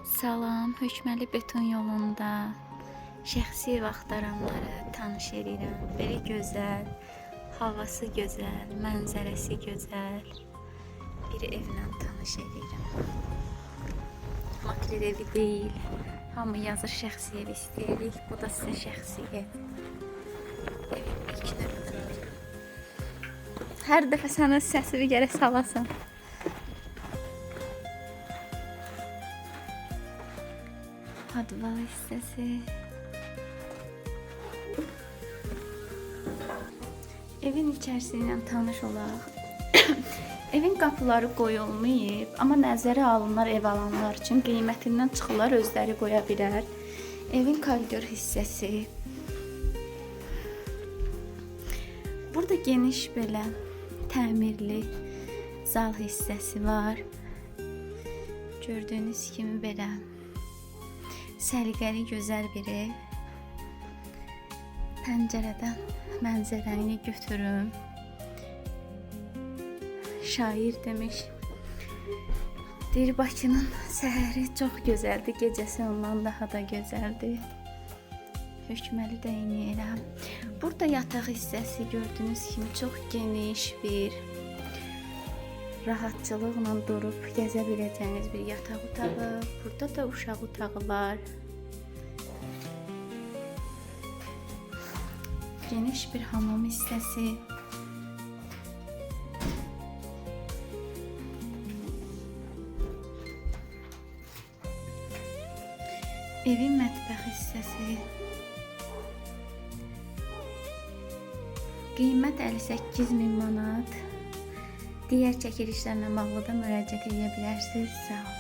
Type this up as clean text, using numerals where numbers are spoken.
Salam, Hökməli beton yolunda şəxsi ev axtaranları tanış edirəm. Belə gözəl, havası gözəl, mənzərəsi gözəl bir evlə tanış edirəm. Makler evi deyil, hamı yazır şəxsi ev istəyirik. Bu da sizə şəxsi ev. Evin ilk növbədə. Hər dəfə sənin səsini gərək salasan. Padval hissəsi. Evin içərisindən tanış olaq. Evin qapıları qoyulmayıb, amma nəzərə alınır ev alanlar üçün. Qiymətindən çıxırlar, özləri qoya bilər. Evin koridor hissəsi. Burada geniş belə təmirli zal hissəsi var. Gördüyünüz kimi belə səliqəli gözəl bir ev. Pəncərədən mənzərəni götürüm. Şair demiş, deyir Bakının səhəri çox gözəldir, gecəsi ondan daha da gözəldir. Hökməli də inəyirəm. Burada yataq hissəsi gördüyünüz kimi çox geniş bir, rahatçılıqla durub gəzə biləcəyiniz bir yataq otağı. Burada da uşaq otağı var. Geniş bir hamam hissəsi. Evin mətbəx hissəsi. Qiymət 58.000 manat. Digər çəkilişlərlə bağlı da müraciət edə bilərsiniz. Sağ olun.